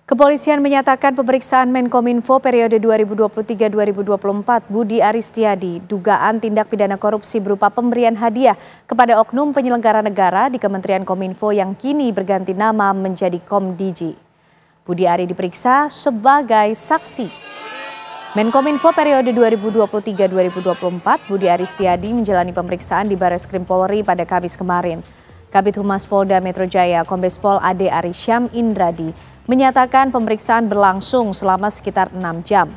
Kepolisian menyatakan pemeriksaan Menkominfo periode 2023-2024 Budi Aristiadi dugaan tindak pidana korupsi berupa pemberian hadiah kepada oknum penyelenggara negara di Kementerian Kominfo yang kini berganti nama menjadi Komdiji. Budi Ari diperiksa sebagai saksi. Menkominfo periode 2023-2024 Budi Aristiadi menjalani pemeriksaan di Barreskrim Polri pada Kamis kemarin. Kabid Humas Polda Metro Jaya Kombes Pol Ade Arysyam Indradi menyatakan pemeriksaan berlangsung selama sekitar 6 jam.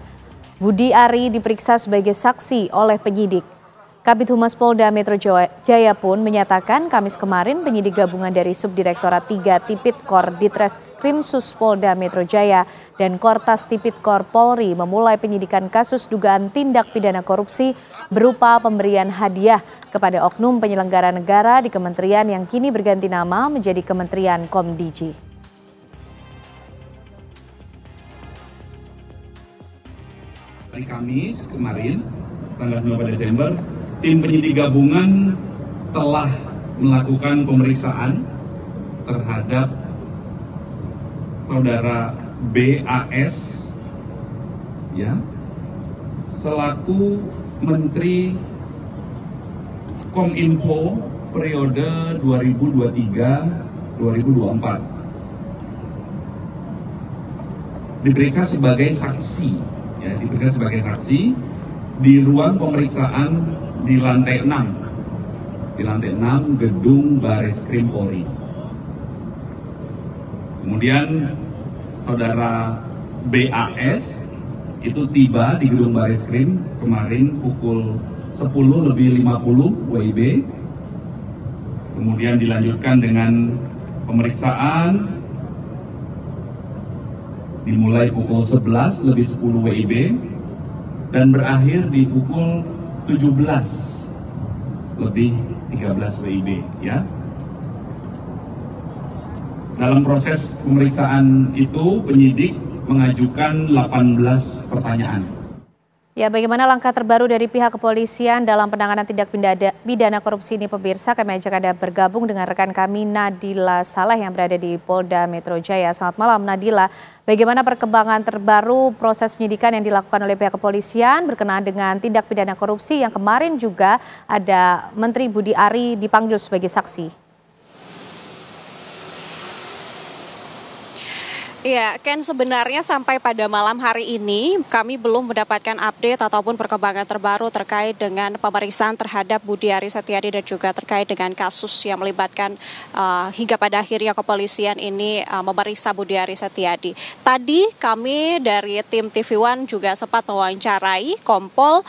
Budi Ari diperiksa sebagai saksi oleh penyidik. Kabid Humas Polda Metro Jaya pun menyatakan Kamis kemarin penyidik gabungan dari Subdirektorat 3 Tipikor Ditreskrimsus Polda Metro Jaya dan Kortas Tipikor Polri memulai penyidikan kasus dugaan tindak pidana korupsi berupa pemberian hadiah kepada oknum penyelenggara negara di kementerian yang kini berganti nama menjadi Kementerian Komdiji. Hari Kamis kemarin, tanggal 9 Desember, tim penyidik gabungan telah melakukan pemeriksaan terhadap saudara BAS, ya, selaku Menteri Kominfo periode 2023-2024. Diperiksa sebagai saksi. Diperiksa sebagai saksi di ruang pemeriksaan di lantai 6 gedung Barreskrim Polri. Kemudian saudara BAS itu tiba di gedung Barreskrim kemarin pukul 10:50 WIB. Kemudian dilanjutkan dengan pemeriksaan dimulai pukul 11:10 WIB dan berakhir di pukul 17:13 WIB, ya. Dalam proses pemeriksaan itu penyidik mengajukan 18 pertanyaan. Ya, bagaimana langkah terbaru dari pihak kepolisian dalam penanganan tindak pidana korupsi ini, pemirsa? Kami ajak Anda bergabung dengan rekan kami Nadila Saleh yang berada di Polda Metro Jaya. Selamat malam Nadila, bagaimana perkembangan terbaru proses penyidikan yang dilakukan oleh pihak kepolisian berkenaan dengan tindak pidana korupsi yang kemarin juga ada Menteri Budi Ari dipanggil sebagai saksi? Iya, Ken, sebenarnya sampai pada malam hari ini kami belum mendapatkan update ataupun perkembangan terbaru terkait dengan pemeriksaan terhadap Budi Ari Setiadi dan juga terkait dengan kasus yang melibatkan hingga pada akhirnya kepolisian ini memeriksa Budi Ari Setiadi. Tadi kami dari tim TV One juga sempat mewawancarai Kompol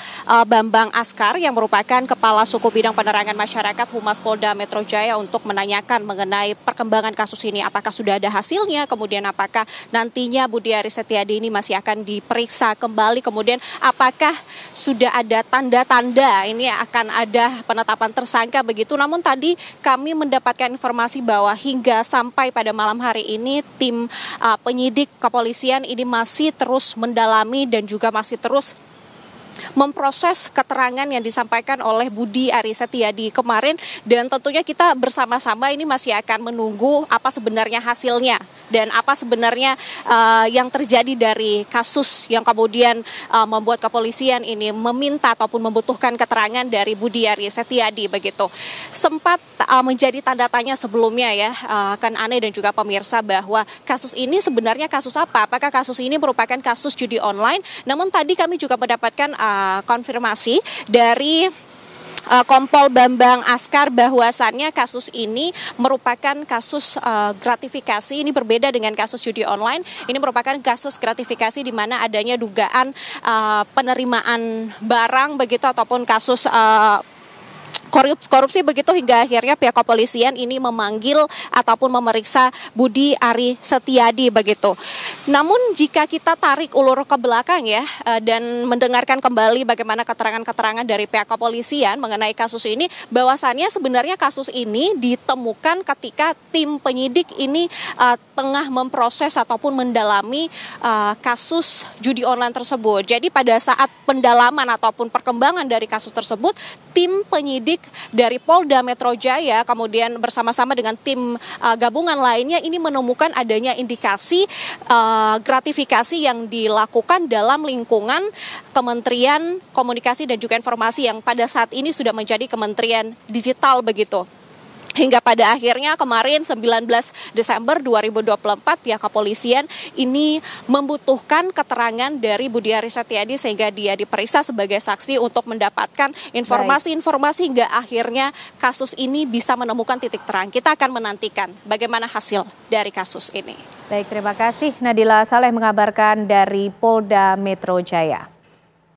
Bambang Askar yang merupakan Kepala Suku Bidang Penerangan Masyarakat Humas Polda Metro Jaya untuk menanyakan mengenai perkembangan kasus ini. Apakah sudah ada hasilnya, kemudian apakah nantinya Budi Ari Setiadi ini masih akan diperiksa kembali, kemudian apakah sudah ada tanda-tanda ini akan ada penetapan tersangka begitu. Namun tadi kami mendapatkan informasi bahwa hingga sampai pada malam hari ini tim penyidik kepolisian ini masih terus mendalami dan juga masih terus memproses keterangan yang disampaikan oleh Budi Ari Setiadi kemarin, dan tentunya kita bersama-sama ini masih akan menunggu apa sebenarnya hasilnya dan apa sebenarnya yang terjadi dari kasus yang kemudian membuat kepolisian ini meminta ataupun membutuhkan keterangan dari Budi Ari Setiadi begitu. Sempat menjadi tanda tanya sebelumnya ya, kan Ane dan juga pemirsa, bahwa kasus ini sebenarnya kasus apa? Apakah kasus ini merupakan kasus judi online? Namun tadi kami juga mendapatkan konfirmasi dari Kompol Bambang Askar bahwasannya kasus ini merupakan kasus gratifikasi. Ini berbeda dengan kasus judi online. Ini merupakan kasus gratifikasi di mana adanya dugaan penerimaan barang begitu ataupun kasus korupsi begitu, hingga akhirnya pihak kepolisian ini memanggil ataupun memeriksa Budi Ari Setiadi begitu. Namun jika kita tarik ulur ke belakang ya dan mendengarkan kembali bagaimana keterangan-keterangan dari pihak kepolisian mengenai kasus ini, bahwasannya sebenarnya kasus ini ditemukan ketika tim penyidik ini tengah memproses ataupun mendalami kasus judi online tersebut. Jadi pada saat pendalaman ataupun perkembangan dari kasus tersebut, tim penyidik penyidik dari Polda Metro Jaya kemudian bersama-sama dengan tim gabungan lainnya ini menemukan adanya indikasi gratifikasi yang dilakukan dalam lingkungan Kementerian Komunikasi dan juga Informasi yang pada saat ini sudah menjadi Kementerian Digital begitu. Hingga pada akhirnya kemarin 19 Desember 2024 pihak kepolisian ini membutuhkan keterangan dari Budi Aris Setiadi sehingga dia diperiksa sebagai saksi untuk mendapatkan informasi-informasi hingga akhirnya kasus ini bisa menemukan titik terang. Kita akan menantikan bagaimana hasil dari kasus ini. Baik, terima kasih Nadila Saleh mengabarkan dari Polda Metro Jaya.